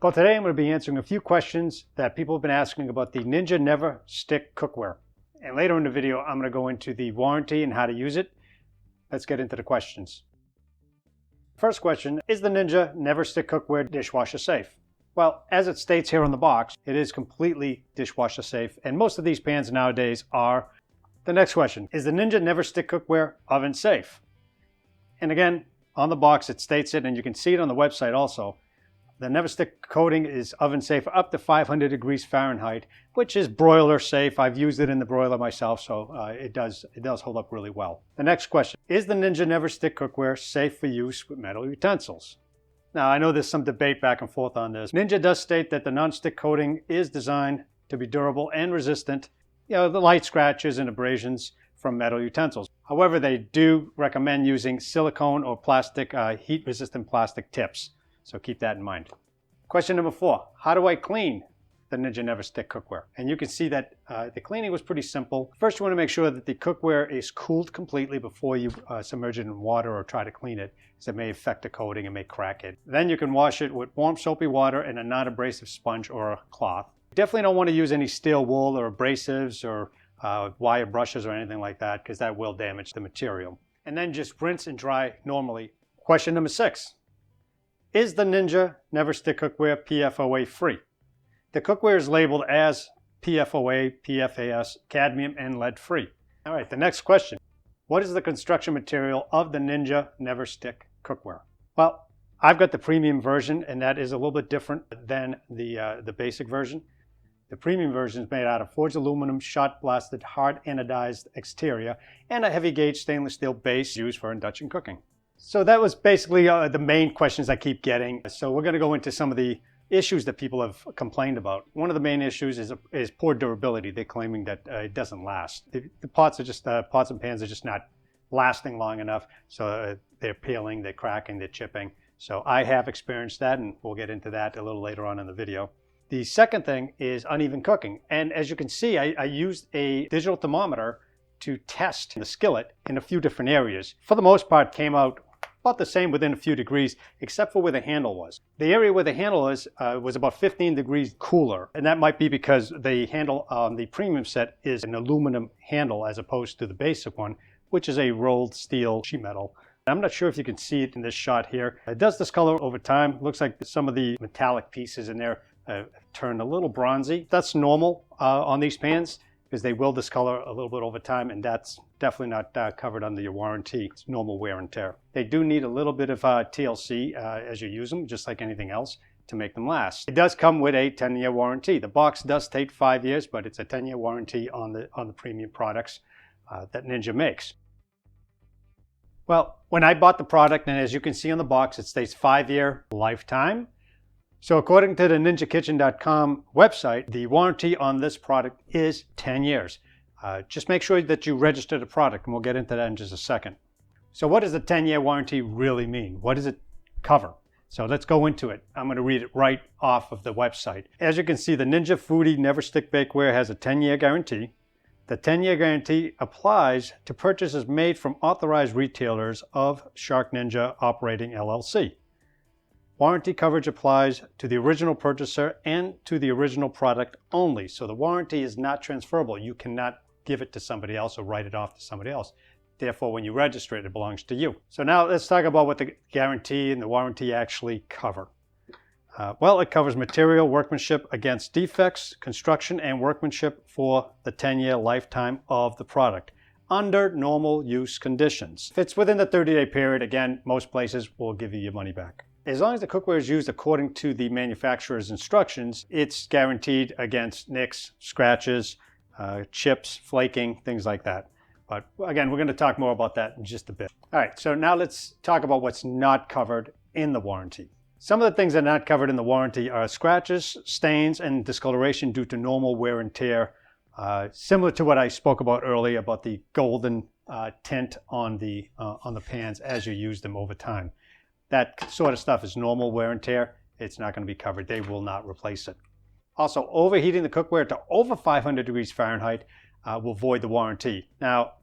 Well, today I'm going to be answering a few questions that people have been asking about the Ninja NeverStick Cookware. And later in the video, I'm going to go into the warranty and how to use it. Let's get into the questions. First question, is the Ninja NeverStick Cookware dishwasher safe? Well, as it states here on the box, it is completely dishwasher safe, and most of these pans nowadays are. The next question, is the Ninja NeverStick Cookware oven safe? And again, on the box it states it, and you can see it on the website also. The NeverStick coating is oven safe up to 500 degrees Fahrenheit, which is broiler safe. I've used it in the broiler myself, so it does hold up really well. The next question, is the Ninja NeverStick Cookware safe for use with metal utensils? Now, I know there's some debate back and forth on this. Ninja does state that the non-stick coating is designed to be durable and resistant, the light scratches and abrasions from metal utensils. However, they do recommend using silicone or plastic, heat-resistant plastic tips. So keep that in mind. Question number 4, how do I clean the Ninja NeverStick Cookware? And you can see that the cleaning was pretty simple. First, you want to make sure that the cookware is cooled completely before you submerge it in water or try to clean it, as it may affect the coating and may crack it. Then you can wash it with warm soapy water and a non-abrasive sponge or a cloth. You definitely don't want to use any steel wool or abrasives or wire brushes or anything like that, because that will damage the material. And then just rinse and dry normally. Question number 6. Is the Ninja NeverStick Cookware PFOA free? The cookware is labeled as PFOA, PFAS, cadmium, and lead free. All right, the next question. What is the construction material of the Ninja NeverStick Cookware? Well, I've got the premium version, and that is a little bit different than the basic version. The premium version is made out of forged aluminum, shot blasted, hard anodized exterior, and a heavy gauge stainless steel base used for induction cooking. So that was basically the main questions I keep getting. So we're going to go into some of the issues that people have complained about. One of the main issues is poor durability. They're claiming that it doesn't last. The pots and pans are just not lasting long enough. So they're peeling, they're cracking, they're chipping. So I have experienced that, and we'll get into that a little later on in the video. The second thing is uneven cooking. And as you can see, I used a digital thermometer to test the skillet in a few different areas. For the most part, came out about the same within a few degrees, except for where the handle was. The area where the handle was about 15 degrees cooler, and that might be because the handle on the premium set is an aluminum handle as opposed to the basic one, which is a rolled steel sheet metal. I'm not sure if you can see it in this shot here. It does discolor over time. Looks like some of the metallic pieces in there turned a little bronzy. That's normal on these pans, because they will discolor a little bit over time, and that's definitely not covered under your warranty. It's normal wear and tear. They do need a little bit of TLC as you use them, just like anything else, to make them last. It does come with a 10-year warranty. The box does state 5 years, but it's a 10-year warranty on the premium products that Ninja makes. Well, when I bought the product, and as you can see on the box, it states 5-year lifetime. So according to the NinjaKitchen.com website, the warranty on this product is 10 years. Just make sure that you register the product, and we'll get into that in just a second. So what does a 10-year warranty really mean? What does it cover? So let's go into it. I'm going to read it right off of the website. As you can see, the Ninja Foodie NeverStick Bakeware has a 10-year guarantee. The 10-year guarantee applies to purchases made from authorized retailers of Shark Ninja Operating LLC. Warranty coverage applies to the original purchaser and to the original product only. So the warranty is not transferable. You cannot give it to somebody else or write it off to somebody else. Therefore, when you register it, it belongs to you. So now let's talk about what the guarantee and the warranty actually cover. Well, it covers material workmanship against defects, construction, and workmanship for the 10-year lifetime of the product under normal use conditions. If it's within the 30-day period, again, most places will give you your money back. As long as the cookware is used according to the manufacturer's instructions, it's guaranteed against nicks, scratches, chips, flaking, things like that. But again, we're going to talk more about that in just a bit. All right, so now let's talk about what's not covered in the warranty. Some of the things that are not covered in the warranty are scratches, stains, and discoloration due to normal wear and tear, similar to what I spoke about earlier about the golden tint on the pans as you use them over time. That sort of stuff is normal wear and tear. It's not going to be covered. They will not replace it. Also, overheating the cookware to over 500 degrees Fahrenheit will void the warranty. Now,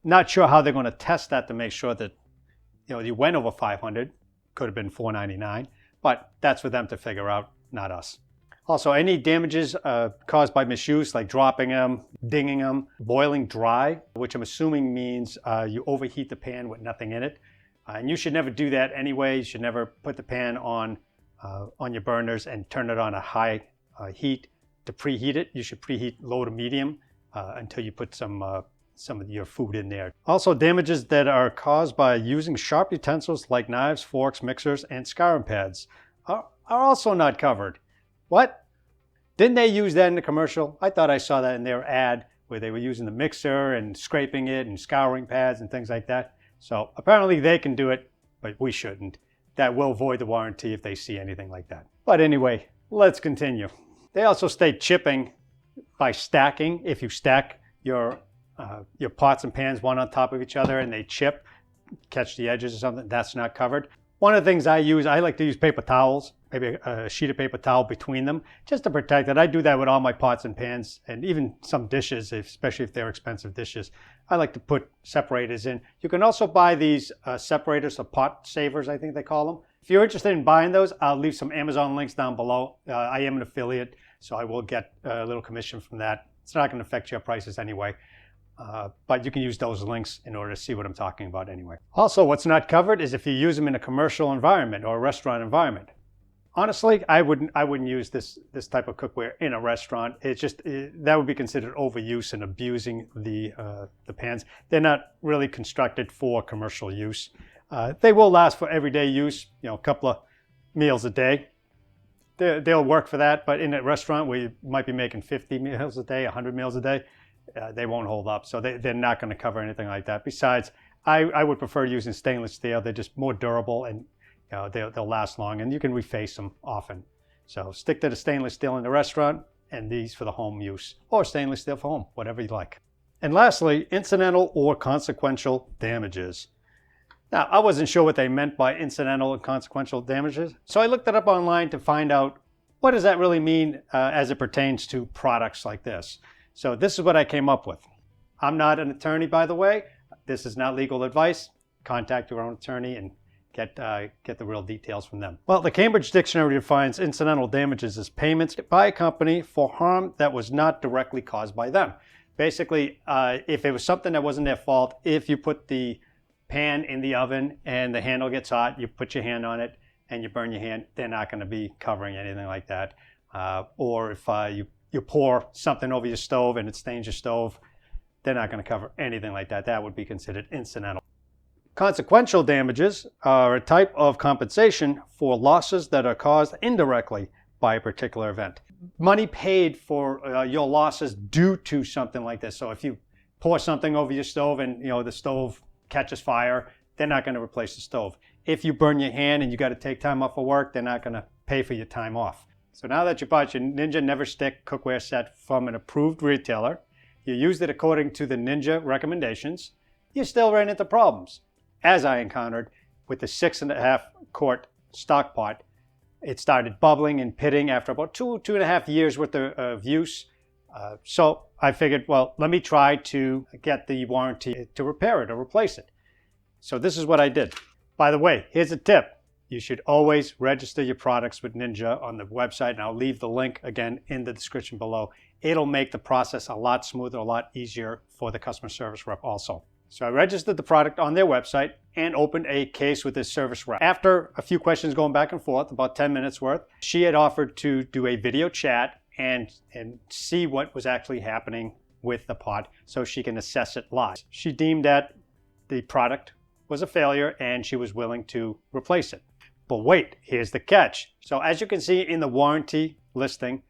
not sure how they're going to test that to make sure that you went over 500. Could have been $4.99, but that's for them to figure out. not us. Also, any damages caused by misuse, like dropping them, dinging them, boiling dry, which I'm assuming means you overheat the pan with nothing in it. And you should never do that anyway. You should never put the pan on your burners and turn it on a high heat to preheat it. You should preheat low to medium until you put some of your food in there. Also, damages that are caused by using sharp utensils like knives, forks, mixers, and scouring pads are also not covered. What? Didn't they use that in the commercial? I thought I saw that in their ad where they were using the mixer and scraping it and scouring pads and things like that. So apparently they can do it, but we shouldn't. That will void the warranty if they see anything like that. But anyway, let's continue. They also state chipping by stacking. If you stack your pots and pans one on top of each other and they chip, catch the edges or something, that's not covered. One of the things I like to use paper towels, maybe a sheet of paper towel between them, just to protect it. I do that with all my pots and pans and even some dishes, especially if they're expensive dishes. I like to put separators in. You can also buy these separators, or pot savers, I think they call them. If you're interested in buying those, I'll leave some Amazon links down below. I am an affiliate, so I will get a little commission from that. It's not going to affect your prices anyway. But you can use those links in order to see what I'm talking about anyway. Also, what's not covered is if you use them in a commercial environment or a restaurant environment. Honestly, I wouldn't use this type of cookware in a restaurant. It's just that would be considered overuse and abusing the pans. They're not really constructed for commercial use. They will last for everyday use, a couple of meals a day. They'll work for that, but in a restaurant where you might be making 50 meals a day, 100 meals a day, they won't hold up. So they're not going to cover anything like that. Besides, I would prefer using stainless steel. They're just more durable and they'll last long, and you can reface them often. So stick to the stainless steel in the restaurant and these for the home use, or stainless steel for home, whatever you like. And lastly, incidental or consequential damages. Now, I wasn't sure what they meant by incidental and consequential damages, so I looked it up online to find out what does that really mean as it pertains to products like this. So this is what I came up with. I'm not an attorney, by the way. This is not legal advice. Contact your own attorney and get the real details from them. Well, the Cambridge Dictionary defines incidental damages as payments by a company for harm that was not directly caused by them. Basically, if it was something that wasn't their fault, if you put the pan in the oven and the handle gets hot, you put your hand on it and you burn your hand, they're not going to be covering anything like that. Or if you pour something over your stove and it stains your stove, they're not going to cover anything like that. That would be considered incidental. Consequential damages are a type of compensation for losses that are caused indirectly by a particular event. Money paid for your losses due to something like this. So if you pour something over your stove and the stove catches fire, they're not going to replace the stove. If you burn your hand and you got to take time off of work, they're not going to pay for your time off. So now that you bought your Ninja NeverStick cookware set from an approved retailer, you used it according to the Ninja recommendations, you still ran into problems. As I encountered with the 6.5 quart stock pot, it started bubbling and pitting after about 2.5 years worth of use. So I figured, well, let me try to get the warranty to repair it or replace it. So this is what I did. By the way, here's a tip. You should always register your products with Ninja on the website, and I'll leave the link again in the description below. It'll make the process a lot smoother, a lot easier for the customer service rep also. So I registered the product on their website and opened a case with this service rep. After a few questions going back and forth, about 10 minutes worth, she had offered to do a video chat and see what was actually happening with the pot so she can assess it live. She deemed that the product was a failure and she was willing to replace it. But wait, here's the catch. So as you can see in the warranty listing,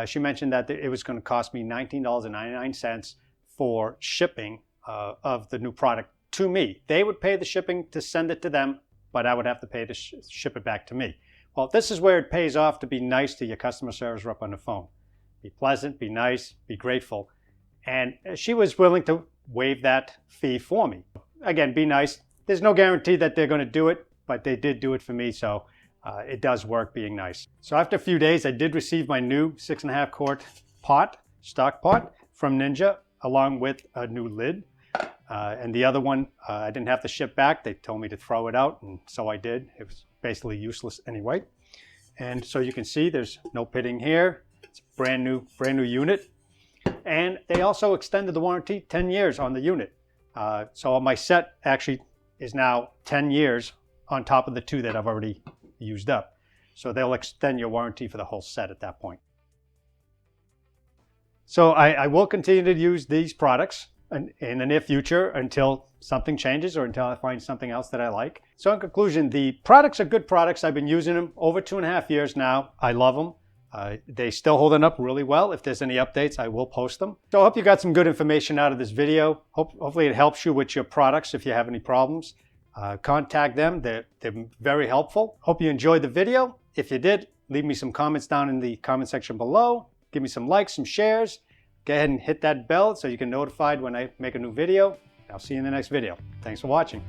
she mentioned that it was going to cost me $19.99 for shipping of the new product to me. They would pay the shipping to send it to them, but I would have to pay to ship it back to me. Well, this is where it pays off to be nice to your customer service rep on the phone. Be pleasant, be nice, be grateful. And she was willing to waive that fee for me. Again, be nice. There's no guarantee that they're going to do it, but they did do it for me, so it does work being nice. So after a few days, I did receive my new 6.5 quart pot, stock pot from Ninja, along with a new lid. And the other one, I didn't have to ship back. They told me to throw it out, and so I did. It was basically useless anyway. And so you can see there's no pitting here. It's a brand new unit. And they also extended the warranty 10 years on the unit. So my set actually is now 10 years on top of the 2 that I've already used up. So they'll extend your warranty for the whole set at that point. So I will continue to use these products in the near future until something changes or until I find something else that I like. So in conclusion, the products are good products. I've been using them over 2.5 years now. I love them. They still holding up really well. If there's any updates, I will post them. So I hope you got some good information out of this video. Hopefully it helps you with your products if you have any problems. Contact them. They're very helpful. Hope you enjoyed the video. If you did, leave me some comments down in the comment section below. Give me some likes, some shares. Go ahead and hit that bell so you can be notified when I make a new video. I'll see you in the next video. Thanks for watching.